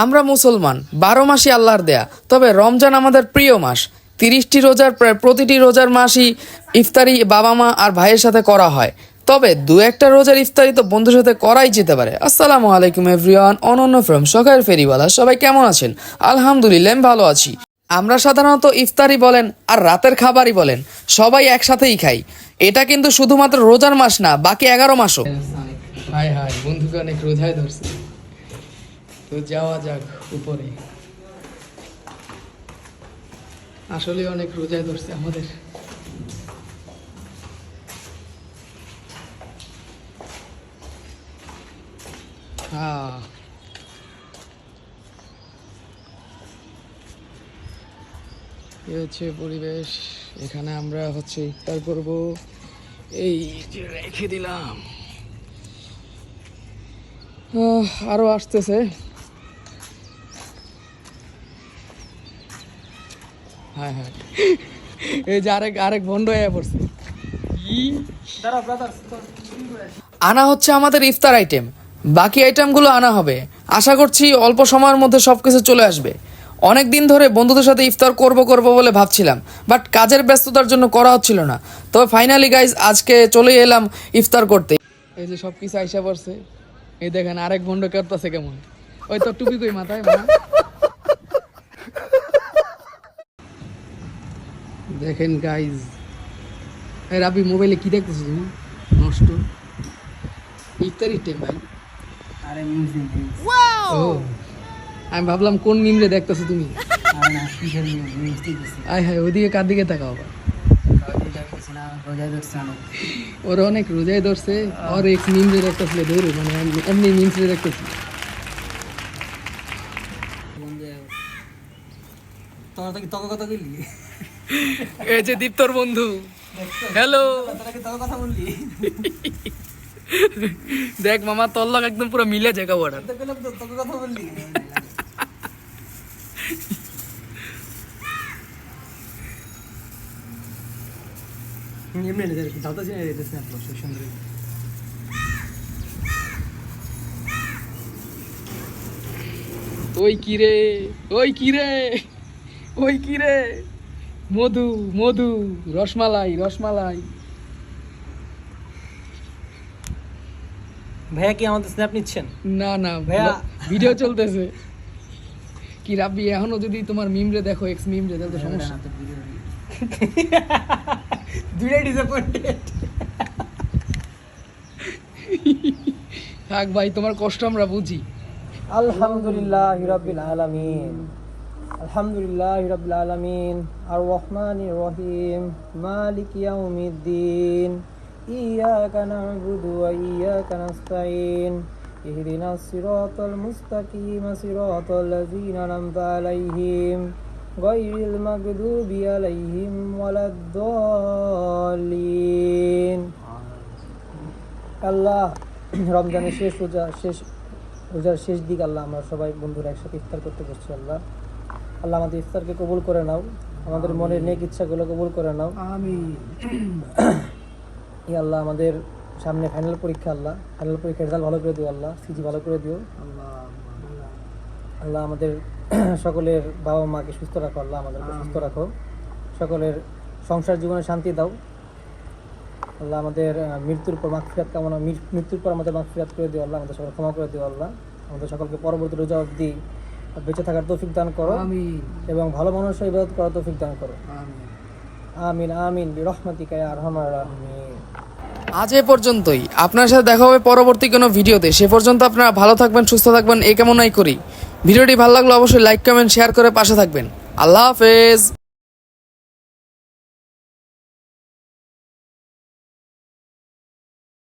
আমরা মুসলমান, 12 মাসই আল্লাহর দেয়া। তবে রমজান আমাদের প্রিয় মাস। 30টি রোজার প্রায় প্রতিটি রোজার মাসই ইফতারি বাবা মা আর ভাইয়ের সাথে করা হয়। তবে দু একটা রোজার ইফতারি তো বন্ধুর সাথে করাই যেতে পারে। আসসালামু আলাইকুম এভরিওয়ান, অনন্য ফ্রম শখের ফেরিওয়ালা। সবাই কেমন আছেন? আলহামদুলিল্লাহ আমি ভালো আছি। আমরা সাধারণত ইফতারি বলেন আর রাতের খাবারই বলেন সবাই একসাথেই খাই। এটা কিন্তু শুধুমাত্র রোজার মাস না, বাকি 11 মাসও। হায় হায়, বন্ধুকে অনেক রোজায় ধরছে। তো যাওয়া যাক উপরে। আসলে অনেক রোজায় ধরছে আমাদের। এই হচ্ছে পরিবেশ। এখানে আমরা ইফতার করব। এই যে রেখে দিলাম, আরো আসতেছে। হ্যাঁ হ্যাঁ, এই যে আরেক ভন্ড হয়ে পড়ছে। আনা হচ্ছে আমাদের ইফতার আইটেম, বাকি আইটেমগুলো আনা হবে। আশা করছি অল্প সময়ের মধ্যে সবকিছু চলে আসবে। অনেক দিন ধরে বন্ধুদের সাথে ইফতার করব বলে ভাবছিলাম, বাট কাজের ব্যস্ততার জন্য করা হচ্ছিল না। তবে ফাইনালি গাইজ আজকে চলে এলাম ইফতার করতে। এই যে সব কিছু আইসা পড়ছে। এই দেখেন আরেক ভন্ড করতেছে কেমন। ওই তো টুপি কই মাথায়। দেখেন গাইজ, এই রাবি মোবাইলে কি দেখতেছো তুমি? নষ্ট ইফতারি টাইম ভাই। আরে মিউজিক ও, আমি ভাবলাম কোন মিমরে দেখতেছো তুমি। আরে না কিসের মিউজিক দিছে আয় হায়, ওদিকে কার দিকে তাকাও আবার। রোজায় ধরছে অনেক। ওর অনেক রোজায় ধরছে। ওর এক মিমরে দেখতেছিল ধরো, মানে এমনি মিমসে দেখতেছি। তোরা তো কি তোকে কথা বললি? এই যে দীপ্তর বন্ধু, হ্যালো। তোরা কি তোকে কথা বললি? দেখ মামা, তোর লগ একদম পুরো মিলে জায়গা ওটা। তো বললাম তো তোকে কথা বললি। এমনি না যাওতা চিনে রেতে স্ন্যাপ লো সুন্দর। ওই কিরে, ওই কিরে, ওই কিরে, মধু মধু, রসমালাই রসমালাই। ভাইয়া কি আমাদের স্ন্যাপ নিচ্ছেন? না না ভাইয়া, ভিডিও চলতেছে। কি রাব্বি, এখনো যদি তোমার মিমরে দেখো, এক্স মিমরে, তাহলে তো সমস্যা। দুইটাই ডিসঅ্যাপয়েন্টেড। থাক ভাই, তোমার কষ্ট আমরা বুঝি। আলহামদুলিল্লাহি রাব্বিল আলামিন, আলহামদুলিল্লাহি রাব্বিল আলামিন, আর রহমানির রহিম, মালিক ইয়াউমিদ্দিন, ইয়াকা না'বুদু ওয়া ইয়াকা নাস্তাঈন, ইহদিনাস সিরাতাল মুস্তাকিম, সিরাতাল লাযিনা আন'আমতা আলাইহিম, গায়রিল মাগদুবি আলাইহিম ওয়ালাদ-দাল্লিন। আল্লাহ, রমজানের রোজার শেষ দিক আল্লাহ, আমরা সবাই বন্ধুরা একসাথে ইফতার করতে বসছি। আল্লাহ আমাদের ইফতারকে কবুল করে নাও, আমাদের মনের নেক ইচ্ছাগুলো কবুল করে নাও, আমিন। আল্লাহ আমাদের সামনে ফাইনাল পরীক্ষা, আল্লাহ ফাইনাল পরীক্ষার রেজাল্ট ভালো করে দিও, আল্লাহ সিজি ভালো করে দিও। আল্লাহ আমাদের সকলের বাবা মাকে সুস্থ রাখো, আল্লাহ আমাদেরকে সুস্থ রাখো, সকলের সংসার জীবনে শান্তি দাও। আল্লাহ আমাদের মৃত্যুর পর আমাদের মাগফিরাত করে দিও, আল্লাহ আমাদের সকল ক্ষমা করে দিও, আল্লাহ আমাদের সকলকে পরবর্তী রোজা অবধি বেঁচে থাকার তৌফিক দান করো, আমিন, এবং ভালো মানুষের ইবাদত করার তৌফিক দান করো, আমিন আমিন বিরহমাতিকা ইয়া আরহামার রাহিমিন। আজ এ পর্যন্তই। আপনার সাথে দেখা হবে পরবর্তী কোনো ভিডিওতে। সে পর্যন্ত আপনারা ভালো থাকবেন, সুস্থ থাকবেন, এই কামনাই করি। ভিডিওটি ভালো লাগলে অবশ্যই লাইক কমেন্ট শেয়ার করে পাশে থাকবেন। আল্লাহ হাফেজ।